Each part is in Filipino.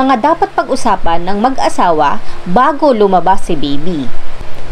Mga dapat pag-usapan ng mag-asawa bago lumabas si baby.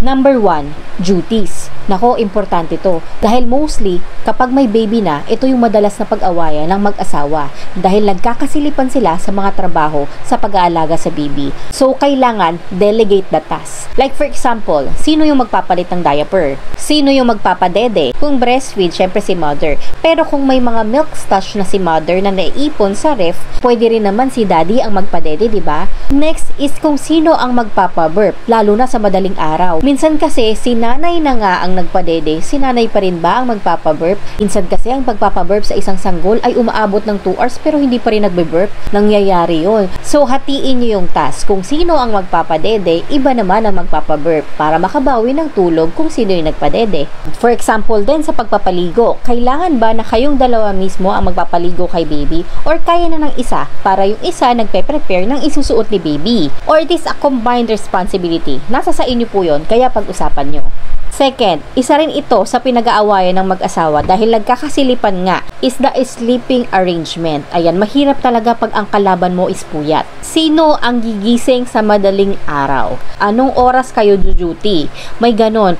Number 1, duties. Nako, importante to. Dahil mostly, kapag may baby na, ito yung madalas na pag-awayan ng mag-asawa. Dahil nagkakasilipan sila sa mga trabaho sa pag-aalaga sa baby. So, kailangan delegate the task. Like for example, sino yung magpapalit ng diaper? Sino yung magpapadede? Kung breastfeed, syempre si mother. Pero kung may mga milk stash na si mother na naiipon sa ref, pwede rin naman si daddy ang magpadede, di ba? Next is kung sino ang magpapaburp, lalo na sa madaling araw. Minsan kasi, si nanay na nga ang nagpadede, si nanay pa rin ba ang magpapaburp? Minsan kasi ang pagpapaburp sa isang sanggol ay umaabot ng 2 hours pero hindi pa rin nagbe-burp. Nangyayari yun. So, hatiin nyo yung task. Kung sino ang magpapadede, iba naman ang magpapaburp para makabawi ng tulog kung sino yung nagpadede. For example din sa pagpapaligo, kailangan ba na kayong dalawa mismo ang magpapaligo kay baby or kaya na ng isa para yung isa nagpe-prepare ng isusuot ni baby? Or it is a combined responsibility. Nasa sa inyo po yun, kaya pag-usapan nyo. Second, isa rin ito sa pinag-aawayan ng mag-asawa dahil nagkakasilipan nga is the sleeping arrangement. Ayan, mahirap talaga pag ang kalaban mo is puyat. Sino ang gigising sa madaling araw? Anong oras kayo duty? May ganon.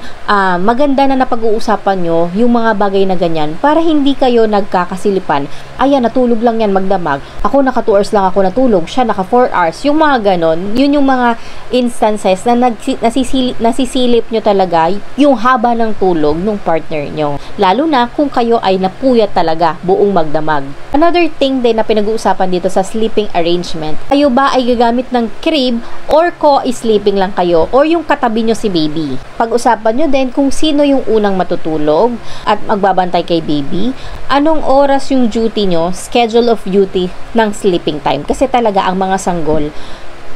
Maganda na napag-uusapan nyo yung mga bagay na ganyan para hindi kayo nagkakasilipan. Ayan, natulog lang yan magdamag. Ako naka 2 hours lang ako natulog. Siya naka 4 hours. Yung mga ganon, yun yung mga instances na nasisilip nyo talaga yung haba ng tulog ng partner nyo. Lalo na kung kayo ay napuyat talaga buong magdamag. Another thing din na pinag-uusapan dito sa sleeping arrangement, kayo ba ay gagamit ng crib or co-sleeping lang kayo or yung katabi nyo si baby? Pag-usapan nyo din kung sino yung unang matutulog at magbabantay kay baby. Anong oras yung duty nyo, schedule of duty ng sleeping time? Kasi talaga ang mga sanggol,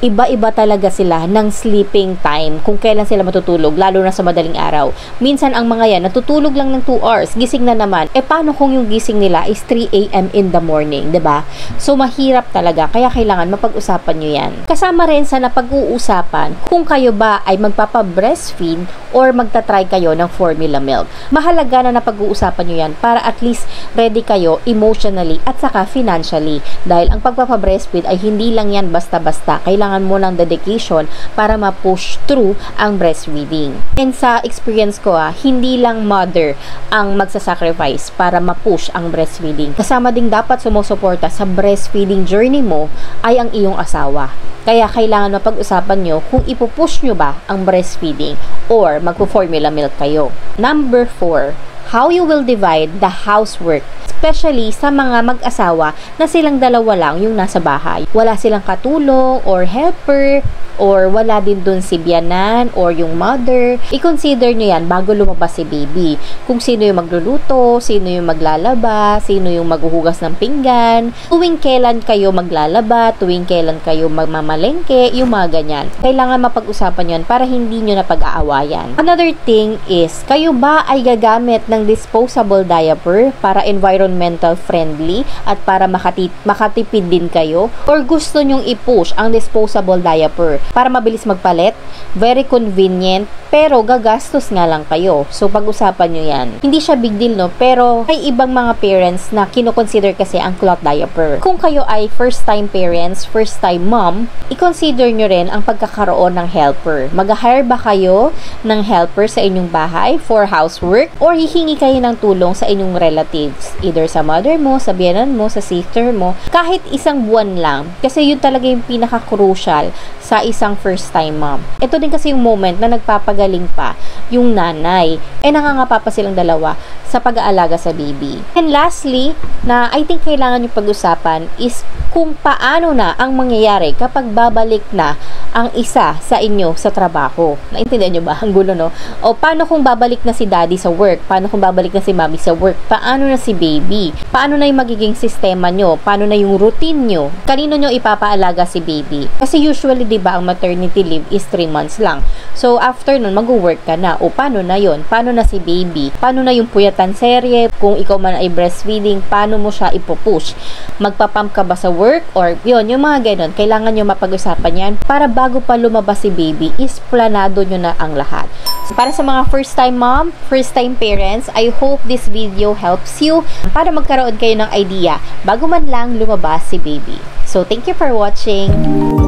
iba-iba talaga sila ng sleeping time kung kailan sila matutulog, lalo na sa madaling araw. Minsan ang mga yan, natutulog lang ng 2 hours, gising na naman. Paano kung yung gising nila is 3 a.m. in the morning, 'di ba? So, mahirap talaga, kaya kailangan mapag-usapan nyo yan. Kasama rin sa napag-uusapan kung kayo ba ay magpapa-breastfeed or magta-try kayo ng formula milk. Mahalaga na napag-uusapan nyo yan para at least ready kayo emotionally at saka financially. Dahil ang pagpapa-breastfeed ay hindi lang yan basta-basta. Kailangan mo ng dedication para ma-push through ang breastfeeding. And sa experience ko, hindi lang mother ang magsasacrifice para ma-push ang breastfeeding. Kasama ding dapat sumusuporta sa breastfeeding journey mo ay ang iyong asawa. Kaya kailangan mapag-usapan nyo kung ipupush nyo ba ang breastfeeding or magpo-formula milk kayo. Number 4, how you will divide the housework. Especially sa mga mag-asawa na silang dalawa lang yung nasa bahay. Wala silang katulong or helper or wala din dun si biyanan or yung mother. I-consider nyo yan bago lumabas si baby. Kung sino yung magluluto, sino yung maglalaba, sino yung maghuhugas ng pinggan, tuwing kailan kayo maglalaba, tuwing kailan kayo magmamalengke, yung mga ganyan. Kailangan mapag-usapan yon para hindi nyo na pag-aawayan. Another thing is, kayo ba ay gagamit ng disposable diaper para environmental friendly at para makatipid din kayo? Or gusto nyong i-push ang disposable diaper para mabilis magpalit? Very convenient, pero gagastos nga lang kayo. So, pag-usapan nyo yan. Hindi siya big deal, no? Pero, may ibang mga parents na kinoconsider kasi ang cloth diaper. Kung kayo ay first-time parents, first-time mom, i-consider nyo rin ang pagkakaroon ng helper. Mag-hire ba kayo ng helper sa inyong bahay for housework? Or hihingi kayo ng tulong sa inyong relatives? Either sa mother mo, sa biyanan mo, sa sister mo, kahit isang buwan lang. Kasi yun talaga yung pinaka-crucial sa isang first-time mom. Ito din kasi yung moment na nagpapagaling pa yung nanay. Nangangapa pa silang dalawa sa pag-aalaga sa baby. And lastly, na I think kailangan yung pag-usapan is kung paano na ang mangyayari kapag babalik na ang isa sa inyo sa trabaho. Naintindihan nyo ba? Ang gulo, no? O paano kung babalik na si daddy sa work? Paano kung babalik na si mommy sa work? Paano na si baby? Paano na yung magiging sistema nyo? Paano na yung routine nyo? Kanino nyo ipapaalaga si baby? Kasi usually, di ba, ang maternity leave is 3 months lang. So, after nun, mag-work ka na. O, paano na yon? Paano na si baby? Paano na yung puyatan serye? Kung ikaw man ay breastfeeding, paano mo siya ipupush? Magpapump ka ba sa work? Or, yun, yung mga ganon. Kailangan nyo mapag-usapan yan para bago pa lumabas si baby, is planado nyo na ang lahat. Para sa mga first time mom, first time parents, I hope this video helps you para magkaroon kayo ng idea bago man lang lumabas si baby. So, thank you for watching.